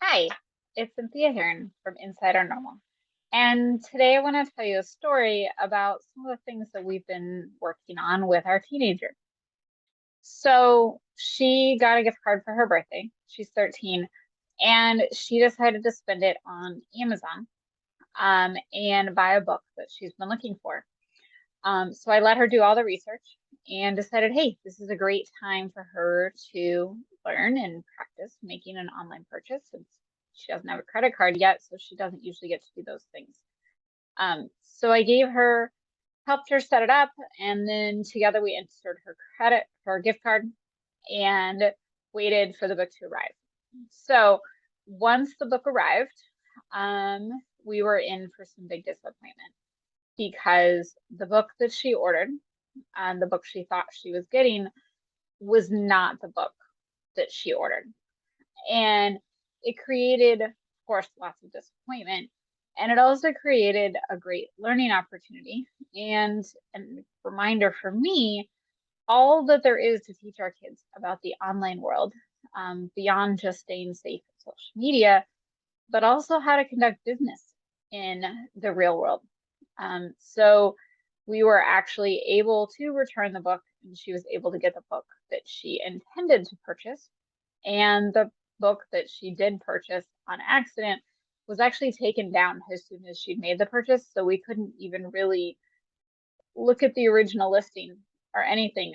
Hi, it's Cynthia here from Inside Our Normal. And today I want to tell you a story about some of the things that we've been working on with our teenager. So she got a gift card for her birthday. She's 13, and she decided to spend it on Amazon and buy a book that she's been looking for. So I let her do all the research and decided, hey, this is a great time for her to learn and practice making an online purchase since she doesn't have a credit card yet, so she doesn't usually get to do those things. So I helped her set it up, and then together we entered her gift card, and waited for the book to arrive. So once the book arrived, we were in for some big disappointment because the book that she ordered and the book she thought she was getting was not the book that she ordered. And it created, of course, lots of disappointment. And it also created a great learning opportunity and a reminder for me all that there is to teach our kids about the online world, beyond just staying safe in social media, but also how to conduct business in the real world. So we were actually able to return the book, and she was able to get the book that she intended to purchase. And the book that she did purchase on accident was actually taken down as soon as she'd made the purchase. So we couldn't even really look at the original listing or anything.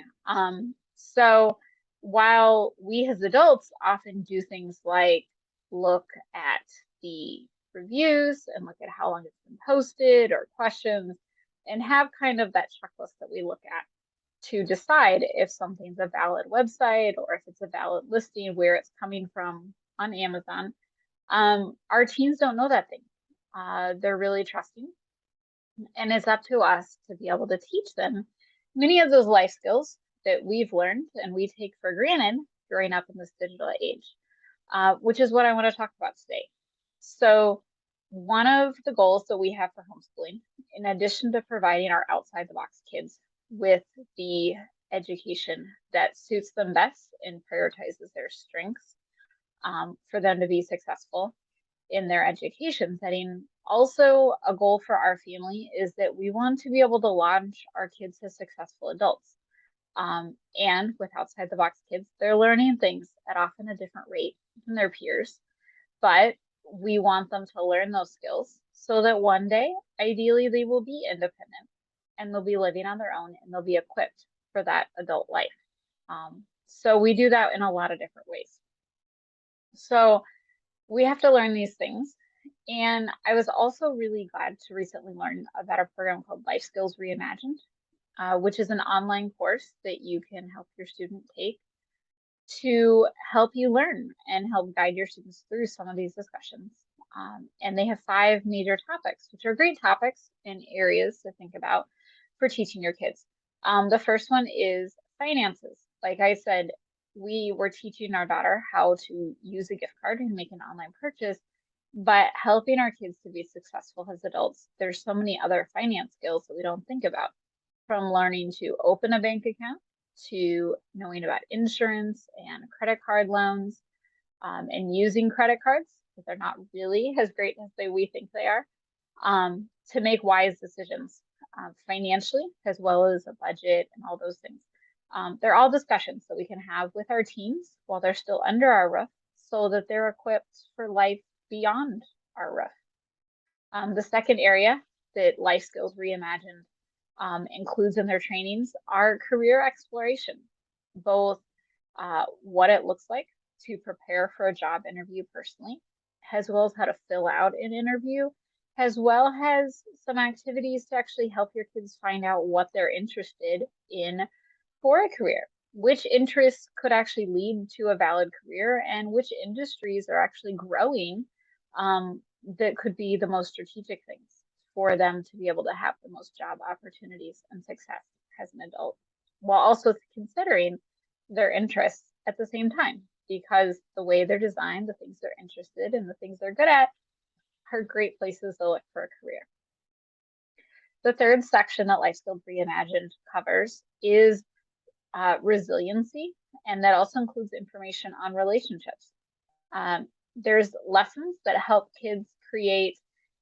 So while we as adults often do things like look at the reviews and look at how long it's been posted or questions and have kind of that checklist that we look at to decide if something's a valid website or if it's a valid listing, where it's coming from on Amazon. Our teens don't know that thing. They're really trusting, and it's up to us to be able to teach them many of those life skills that we've learned and we take for granted growing up in this digital age, which is what I want to talk about today. So one of the goals that we have for homeschooling, in addition to providing our outside the box kids with the education that suits them best and prioritizes their strengths, for them to be successful in their education setting, also a goal for our family is that we want to be able to launch our kids as successful adults. And with outside the box kids, they're learning things at often a different rate than their peers, but we want them to learn those skills so that one day, ideally, they will be independent and they'll be living on their own and they'll be equipped for that adult life. So we do that in a lot of different ways. So we have to learn these things. And I was also really glad to recently learn about a program called Life Skills Reimagined, which is an online course that you can help your student take to help you learn and help guide your students through some of these discussions. And they have 5 major topics, which are great topics and areas to think about for teaching your kids. The first one is finances. Like I said, we were teaching our daughter how to use a gift card and make an online purchase, but helping our kids to be successful as adults, there's so many other finance skills that we don't think about, from learning to open a bank account to knowing about insurance and credit card loans, and using credit cards, but they're not really as great as we think they are, to make wise decisions financially, as well as a budget and all those things. They're all discussions that we can have with our teens while they're still under our roof so that they're equipped for life beyond our roof. The second area that Life Skills Reimagined includes in their trainings are career exploration, both what it looks like to prepare for a job interview personally, as well as how to fill out an interview, as well as some activities to actually help your kids find out what they're interested in for a career, which interests could actually lead to a valid career, and which industries are actually growing, that could be the most strategic things for them to be able to have the most job opportunities and success as an adult, while also considering their interests at the same time, because the way they're designed, the things they're interested in, the things they're good at, are great places to look for a career. The third section that Life Skills Reimagined covers is resiliency, and that also includes information on relationships. There's lessons that help kids create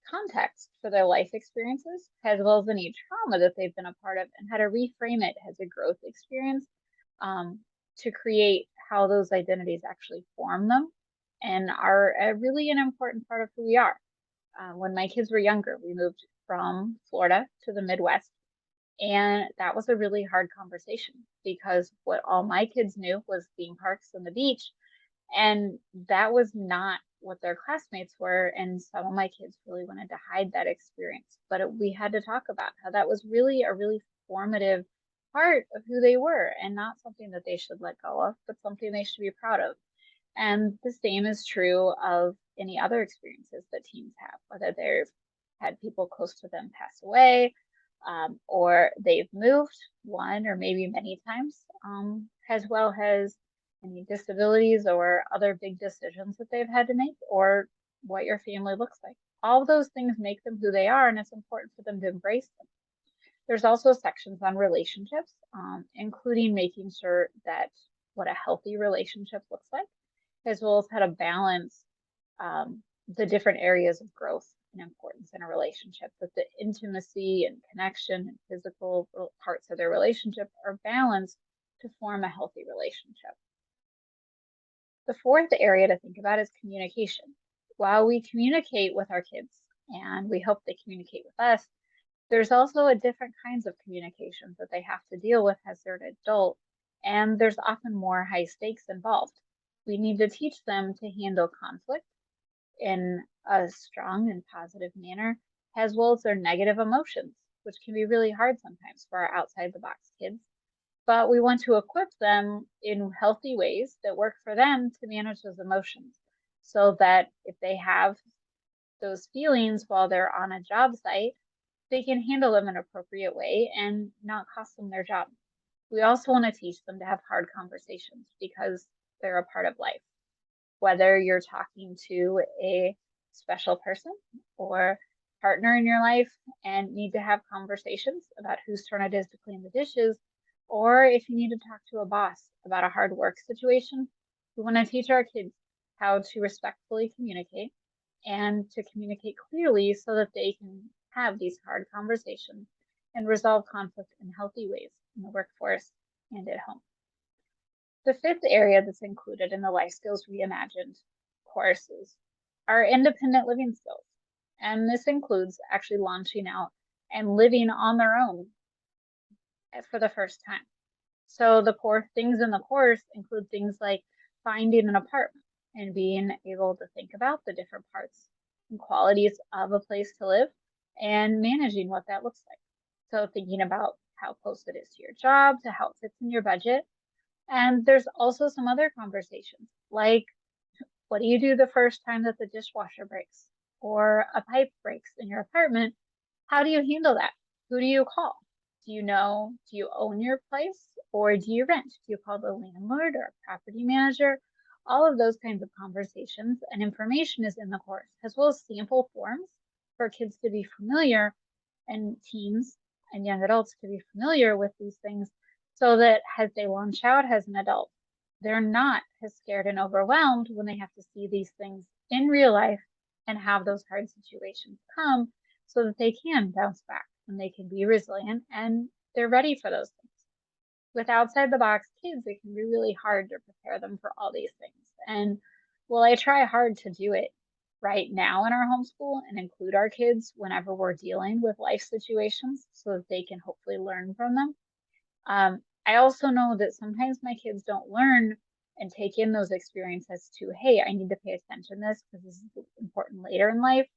context for their life experiences, as well as any trauma that they've been a part of, and how to reframe it as a growth experience, um, to create how those identities actually form them and are really an important part of who we are. When my kids were younger, we moved from Florida to the Midwest. And that was a really hard conversation because what all my kids knew was theme parks and the beach. And that was not what their classmates were. And some of my kids really wanted to hide that experience. But we had to talk about how that was really a really formative part of who they were and not something that they should let go of, but something they should be proud of. And the same is true of any other experiences that teens have, whether they've had people close to them pass away, or they've moved one or maybe many times, as well as any disabilities or other big decisions that they've had to make, or what your family looks like. All of those things make them who they are, and it's important for them to embrace them. There's also sections on relationships, including making sure that what a healthy relationship looks like, as well as how to balance the different areas of growth and importance in a relationship, that the intimacy and connection and physical parts of their relationship are balanced to form a healthy relationship. The fourth area to think about is communication. While we communicate with our kids and we hope they communicate with us, there's also a different kinds of communications that they have to deal with as they're an adult, and there's often more high stakes involved. We need to teach them to handle conflict in a strong and positive manner, as well as their negative emotions, which can be really hard sometimes for our outside the box kids. But we want to equip them in healthy ways that work for them to manage those emotions, so that if they have those feelings while they're on a job site, they can handle them in an appropriate way and not cost them their job. We also want to teach them to have hard conversations because they're a part of life. Whether you're talking to a special person or partner in your life and need to have conversations about whose turn it is to clean the dishes, or if you need to talk to a boss about a hard work situation, we want to teach our kids how to respectfully communicate and to communicate clearly so that they can have these hard conversations and resolve conflict in healthy ways in the workforce and at home. The fifth area that's included in the Life Skills Reimagined courses are independent living skills. And this includes actually launching out and living on their own for the first time. So the core things in the course include things like finding an apartment and being able to think about the different parts and qualities of a place to live and managing what that looks like. So thinking about how close it is to your job, to how it fits in your budget. And there's also some other conversations, like what do you do the first time that the dishwasher breaks or a pipe breaks in your apartment? How do you handle that? Who do you call? Do you own your place or do you rent? Do you call the landlord or property manager? All of those kinds of conversations and information is in the course, as well as sample forms for kids to be familiar and teens and young adults to be familiar with these things, so that as they launch out as an adult, they're not as scared and overwhelmed when they have to see these things in real life and have those hard situations come, so that they can bounce back and they can be resilient and they're ready for those things. With outside the box kids, it can be really hard to prepare them for all these things. And while I try hard to do it right now in our homeschool and include our kids whenever we're dealing with life situations so that they can hopefully learn from them, I also know that sometimes my kids don't learn and take in those experiences to, hey, I need to pay attention to this because this is important later in life.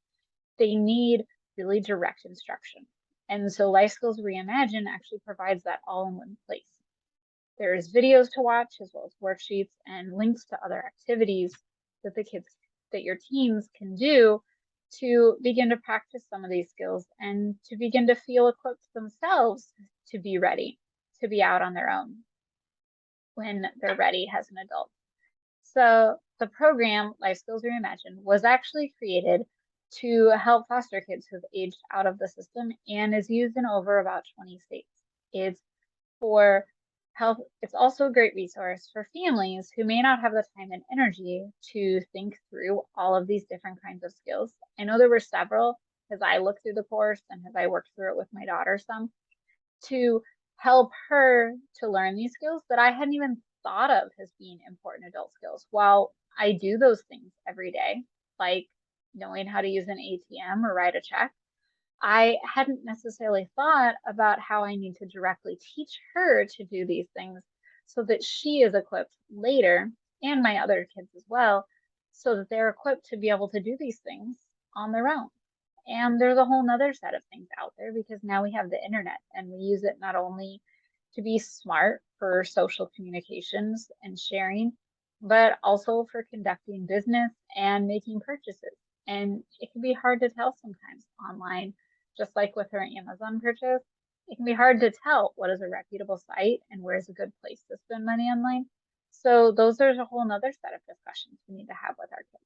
They need really direct instruction. And so Life Skills Reimagined actually provides that all in one place. There's videos to watch as well as worksheets and links to other activities that your teens can do to begin to practice some of these skills and to begin to feel equipped themselves to be ready to be out on their own when they're ready as an adult. So the program Life Skills Reimagined was actually created to help foster kids who've aged out of the system and is used in over about 20 states. It's for It's also a great resource for families who may not have the time and energy to think through all of these different kinds of skills. I know there were several as I looked through the course and as I worked through it with my daughter some to help her to learn these skills that I hadn't even thought of as being important adult skills. While I do those things every day, like knowing how to use an ATM or write a check, I hadn't necessarily thought about how I need to directly teach her to do these things so that she is equipped later, and my other kids as well, so that they're equipped to be able to do these things on their own. And there's a whole nother set of things out there because now we have the internet and we use it not only to be smart for social communications and sharing, but also for conducting business and making purchases. And it can be hard to tell sometimes online, just like with her Amazon purchase. It can be hard to tell what is a reputable site and where's a good place to spend money online. So those are a whole nother set of discussions we need to have with our kids.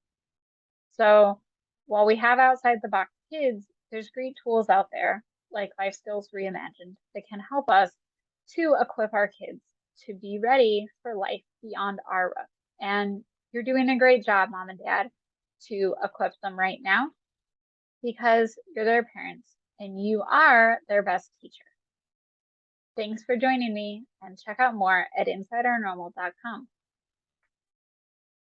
So while we have outside the box kids, there's great tools out there like Life Skills Reimagined that can help us to equip our kids to be ready for life beyond our roof. And you're doing a great job, mom and dad, to equip them right now because you're their parents and you are their best teacher. Thanks for joining me, and check out more at InsideOurNormal.com.